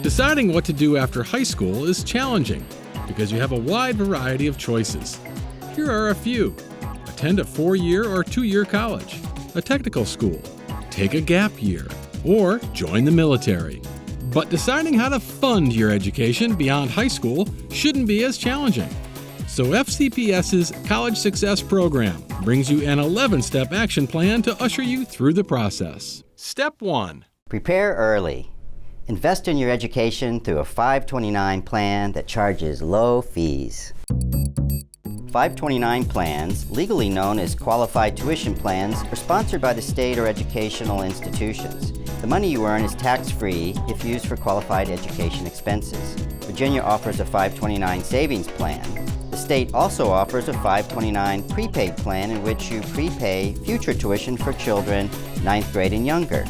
Deciding what to do after high school is challenging because you have a wide variety of choices. Here are a few. Attend a 4-year or 2-year college, a technical school, take a gap year, or join the military. But deciding how to fund your education beyond high school shouldn't be as challenging. So FCPS's College Success Program brings you an 11-step action plan to usher you through the process. Step 1. Prepare early. Invest in your education through a 529 plan that charges low fees. 529 plans, legally known as qualified tuition plans, are sponsored by the state or educational institutions. The money you earn is tax-free if used for qualified education expenses. Virginia offers a 529 savings plan. The state also offers a 529 prepaid plan in which you prepay future tuition for children 9th grade and younger.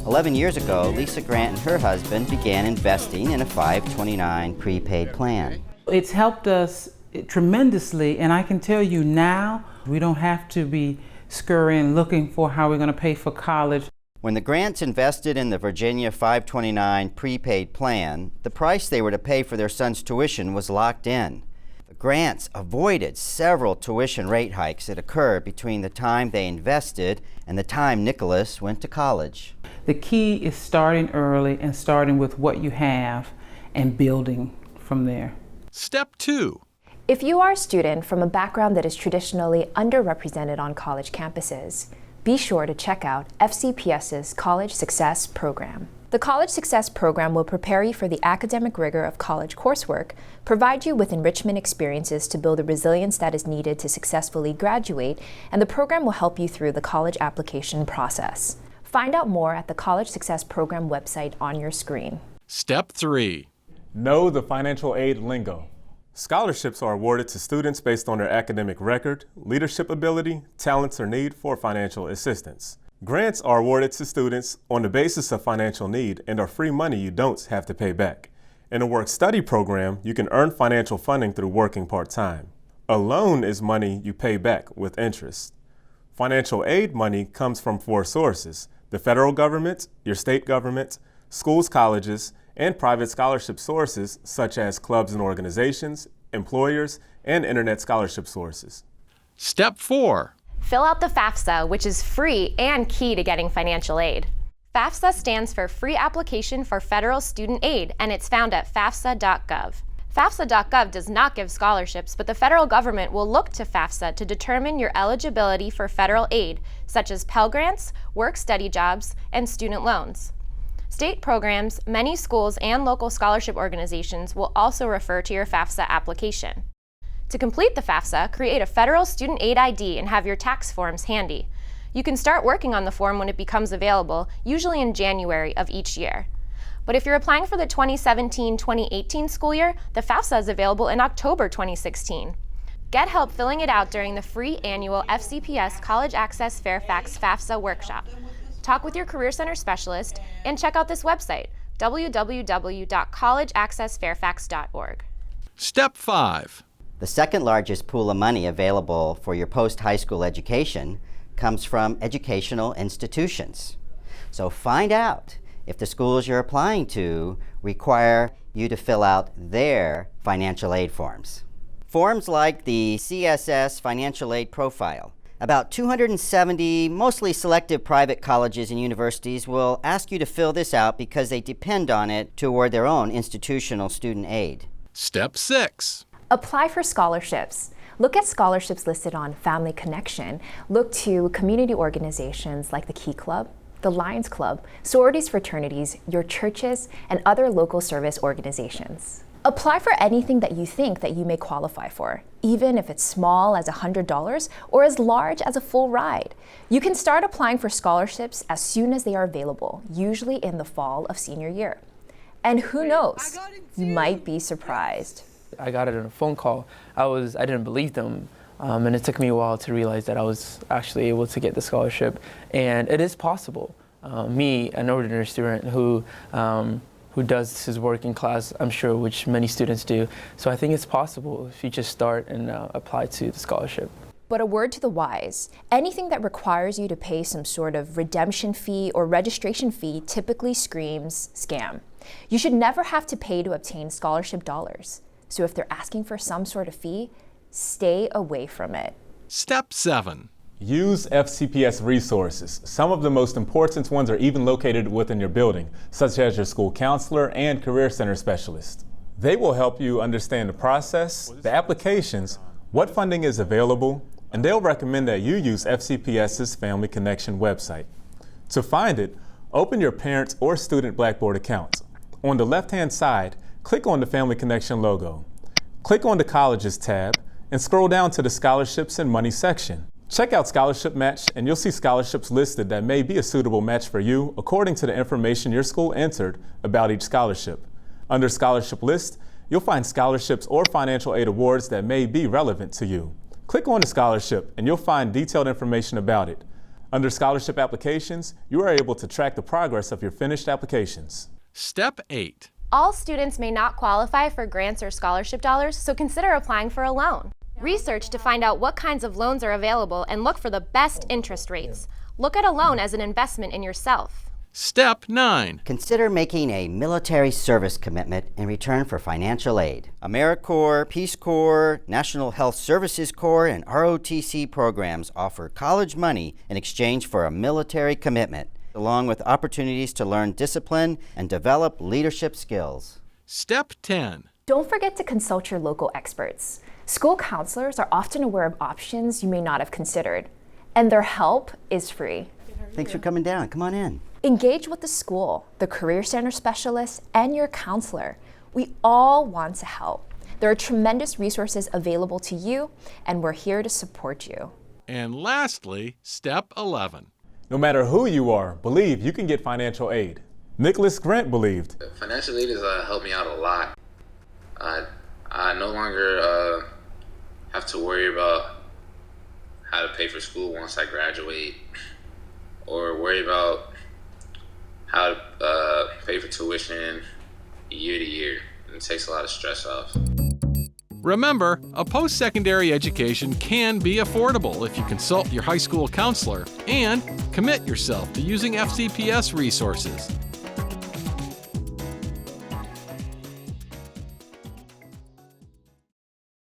11 years ago, Lisa Grant and her husband began investing in a 529 prepaid plan. It's helped us tremendously, and I can tell you now, we don't have to be scurrying looking for how we're going to pay for college. When the Grants invested in the Virginia 529 prepaid plan, the price they were to pay for their son's tuition was locked in. The Grants avoided several tuition rate hikes that occurred between the time they invested and the time Nicholas went to college. The key is starting early and starting with what you have and building from there. Step 2. If you are a student from a background that is traditionally underrepresented on college campuses, be sure to check out FCPS's College Success Program. The College Success Program will prepare you for the academic rigor of college coursework, provide you with enrichment experiences to build the resilience that is needed to successfully graduate, and the program will help you through the college application process. Find out more at the College Success Program website on your screen. Step 3. Know the financial aid lingo. Scholarships are awarded to students based on their academic record, leadership ability, talents, or need for financial assistance. Grants are awarded to students on the basis of financial need and are free money you don't have to pay back. In a work-study program, you can earn financial funding through working part-time. A loan is money you pay back with interest. Financial aid money comes from 4 sources: the federal government, your state government, schools, colleges, and private scholarship sources such as clubs and organizations, employers, and internet scholarship sources. Step 4. Fill out the FAFSA, which is free and key to getting financial aid. FAFSA stands for Free Application for Federal Student Aid, and it's found at FAFSA.gov. FAFSA.gov does not give scholarships, but the federal government will look to FAFSA to determine your eligibility for federal aid, such as Pell Grants, work-study jobs, and student loans. State programs, many schools, and local scholarship organizations will also refer to your FAFSA application. To complete the FAFSA, create a federal student aid ID and have your tax forms handy. You can start working on the form when it becomes available, usually in January of each year. But if you're applying for the 2017-2018 school year, the FAFSA is available in October 2016. Get help filling it out during the free annual FCPS College Access Fairfax FAFSA workshop. Talk with your Career Center specialist and check out this website, www.collegeaccessfairfax.org. Step 5. The second largest pool of money available for your post-high school education comes from educational institutions. So find out if the schools you're applying to require you to fill out their financial aid forms. Forms like the CSS Financial Aid Profile. About 270 mostly selective private colleges and universities will ask you to fill this out because they depend on it to award their own institutional student aid. Step 6. Apply for scholarships. Look at scholarships listed on Family Connection. Look to community organizations like the Key Club, the Lions Club, sororities, fraternities, your churches, and other local service organizations. Apply for anything that you think that you may qualify for, even if it's small as $100 or as large as a full ride. You can start applying for scholarships as soon as they are available, usually in the fall of senior year. And who knows, you might be surprised. I got it in a phone call. I didn't believe them, and it took me a while to realize that I was actually able to get the scholarship, and it is possible. Me, an ordinary student who does his work in class, I'm sure, which many students do. So I think it's possible if you just start and apply to the scholarship. But a word to the wise, anything that requires you to pay some sort of redemption fee or registration fee typically screams scam. You should never have to pay to obtain scholarship dollars. So if they're asking for some sort of fee, stay away from it. Step 7. Use FCPS Resources. Some of the most important ones are even located within your building, such as your school counselor and career center specialist. They will help you understand the process, the applications, what funding is available, and they'll recommend that you use FCPS's Family Connection website. To find it, open your parents' or student Blackboard accounts. On the left-hand side, click on the Family Connection logo. Click on the Colleges tab and scroll down to the Scholarships and Money section. Check out Scholarship Match and you'll see scholarships listed that may be a suitable match for you according to the information your school entered about each scholarship. Under Scholarship List, you'll find scholarships or financial aid awards that may be relevant to you. Click on the scholarship and you'll find detailed information about it. Under Scholarship Applications, you are able to track the progress of your finished applications. Step 8. All students may not qualify for grants or scholarship dollars, so consider applying for a loan. Research to find out what kinds of loans are available and look for the best interest rates. Look at a loan as an investment in yourself. Step 9. Consider making a military service commitment in return for financial aid. AmeriCorps, Peace Corps, National Health Services Corps, and ROTC programs offer college money in exchange for a military commitment, along with opportunities to learn discipline and develop leadership skills. Step 10. Don't forget to consult your local experts. School counselors are often aware of options you may not have considered, and their help is free. Thanks for coming down. Come on in. Engage with the school, the Career Center specialist, and your counselor. We all want to help. There are tremendous resources available to you, and we're here to support you. And lastly, Step 11. No matter who you are, believe you can get financial aid. Nicholas Grant believed. Financial aid has helped me out a lot. I no longer have to worry about how to pay for school once I graduate, or worry about how to pay for tuition year to year. It takes a lot of stress off. Remember, a post-secondary education can be affordable if you consult your high school counselor and commit yourself to using FCPS resources.